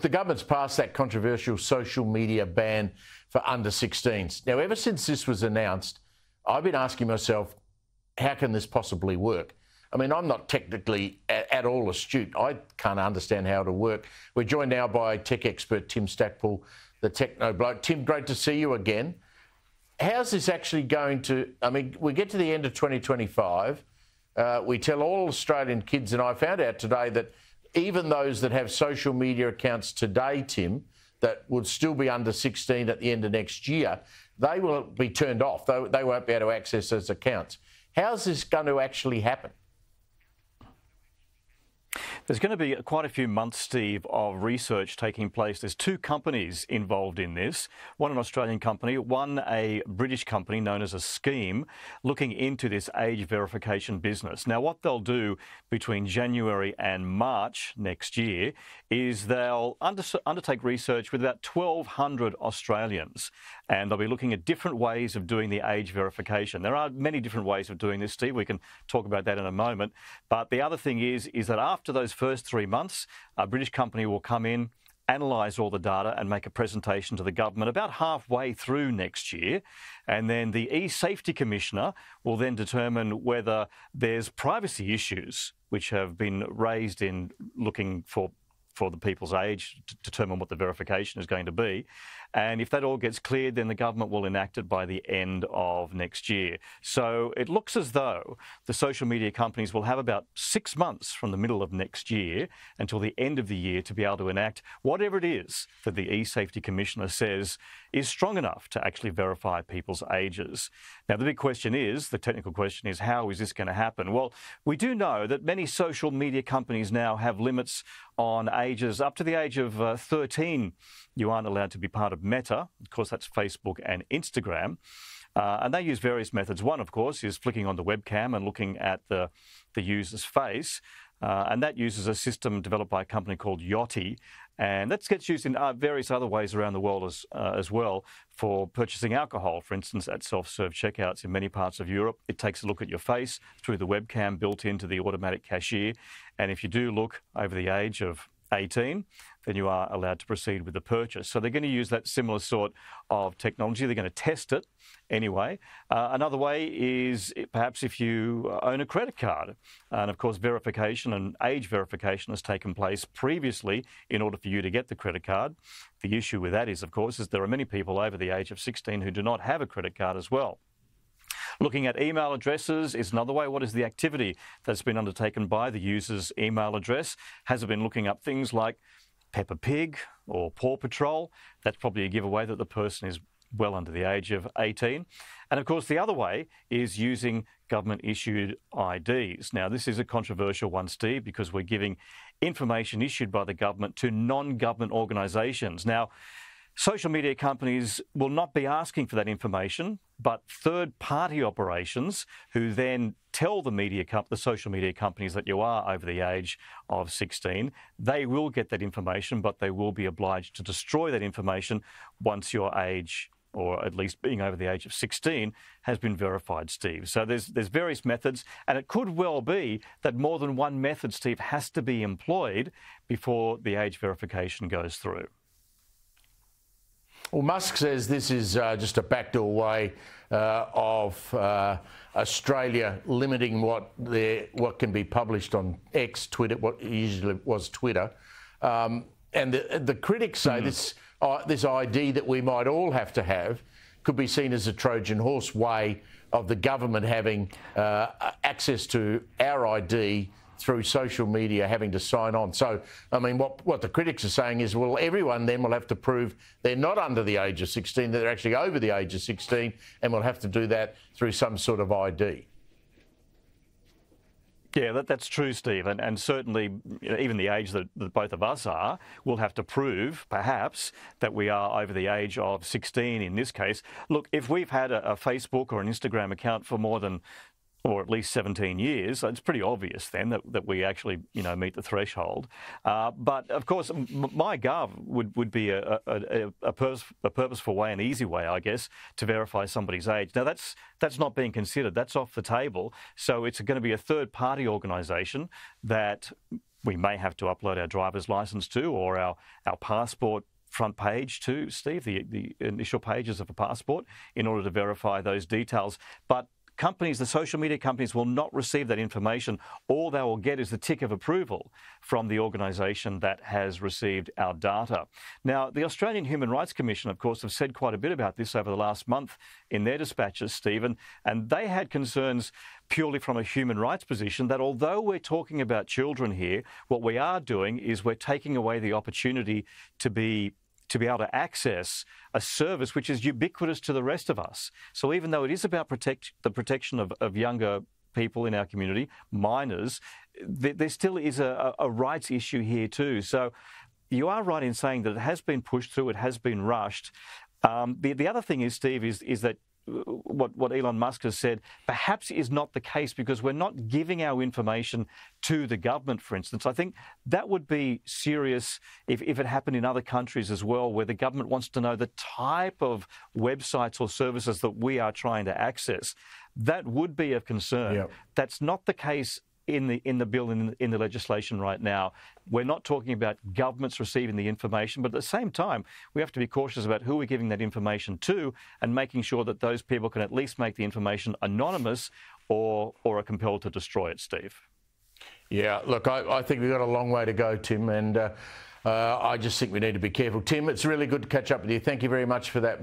The government's passed that controversial social media ban for under 16s. Now, ever since this was announced, I've been asking myself, how can this possibly work? I mean, I'm not technically at all astute. I can't understand how it'll work. We're joined now by tech expert Tim Stackpool, the techno bloke. Tim, great to see you again. How's this actually going to... I mean, we get to the end of 2025. We tell all Australian kids, and I found out today that even those that have social media accounts today, Tim, that would still be under 16 at the end of next year, they will be turned off. They won't be able to access those accounts. How's this going to actually happen? There's going to be quite a few months, Steve, of research taking place. There's two companies involved in this, one an Australian company, one a British company known as a Scheme, looking into this age verification business. Now, what they'll do between January and March next year is they'll undertake research with about 1,200 Australians, and they'll be looking at different ways of doing the age verification. There are many different ways of doing this, Steve. We can talk about that in a moment. But the other thing is that after those first 3 months, a British company will come in, analyse all the data and make a presentation to the government about halfway through next year. And then the e-Safety Commissioner will then determine whether there's privacy issues which have been raised in looking for the people's age to determine what the verification is going to be. And if that all gets cleared, then the government will enact it by the end of next year. So it looks as though the social media companies will have about 6 months from the middle of next year until the end of the year to be able to enact whatever it is that the e-Safety Commissioner says is strong enough to actually verify people's ages. Now, the big question is, the technical question is, how is this going to happen? Well, we do know that many social media companies now have limits on ages. Up to the age of 13, you aren't allowed to be part of Meta. Of course, that's Facebook and Instagram. And they use various methods. One, of course, is flicking on the webcam and looking at the user's face. And that uses a system developed by a company called Yachty. And that gets used in various other ways around the world as well for purchasing alcohol, for instance, at self-serve checkouts in many parts of Europe. It takes a look at your face through the webcam built into the automatic cashier. And if you do look over the age of 18, then you are allowed to proceed with the purchase. So they're going to use that similar sort of technology. They're going to test it anyway. Another way is perhaps if you own a credit card. And of course, verification and age verification has taken place previously in order for you to get the credit card. The issue with that is, of course, there are many people over the age of 16 who do not have a credit card as well. Looking at email addresses is another way. What is the activity that's been undertaken by the user's email address? Has it been looking up things like Peppa Pig or Paw Patrol? That's probably a giveaway that the person is well under the age of 18. And of course, the other way is using government-issued IDs. Now, this is a controversial one, Steve, because we're giving information issued by the government to non-government organisations. Now, social media companies will not be asking for that information, but third-party operations who then tell the social media companies that you are over the age of 16, they will get that information, but they will be obliged to destroy that information once your age, or at least being over the age of 16, has been verified, Steve. So there's various methods, and it could well be that more than one method, Steve, has to be employed before the age verification goes through. Well, Musk says this is just a backdoor way of Australia limiting what can be published on X, Twitter, what usually was Twitter. And the critics say this ID that we might all have to have could be seen as a Trojan horse way of the government having access to our ID through social media, having to sign on. So, I mean, what the critics are saying is, well, everyone then will have to prove they're not under the age of 16, that they're actually over the age of 16, and will have to do that through some sort of ID. Yeah, that's true, Steve. And certainly, even the age that both of us are, will have to prove, perhaps, that we are over the age of 16 in this case. Look, if we've had a Facebook or an Instagram account for more than, or at least 17 years, it's pretty obvious then that we actually, meet the threshold. But of course, MyGov would be a purposeful way, an easy way, I guess, to verify somebody's age. Now that's not being considered. That's off the table. So it's going to be a third-party organisation that we may have to upload our driver's licence to, or our passport front page to, Steve, the initial pages of a passport, in order to verify those details. But companies, the social media companies, will not receive that information. All they will get is the tick of approval from the organisation that has received our data. Now, the Australian Human Rights Commission, of course, have said quite a bit about this over the last month in their dispatches, Stephen, and they had concerns purely from a human rights position that although we're talking about children here, what we are doing is we're taking away the opportunity to be able to access a service which is ubiquitous to the rest of us. So even though it is about the protection of younger people in our community, minors, there still is a rights issue here too. So you are right in saying that it has been pushed through, it has been rushed. The other thing is, Steve, is that what Elon Musk has said perhaps is not the case, because we're not giving our information to the government, for instance. I think that would be serious if it happened in other countries as well, where the government wants to know the type of websites or services that we are trying to access. That would be of concern. Yep. That's not the case in the bill, in the legislation right now. We're not talking about governments receiving the information, but at the same time, we have to be cautious about who we're giving that information to, and making sure that those people can at least make the information anonymous or are compelled to destroy it, Steve. Yeah, look, I think we've got a long way to go, Tim, and I just think we need to be careful. Tim, it's really good to catch up with you. Thank you very much for that.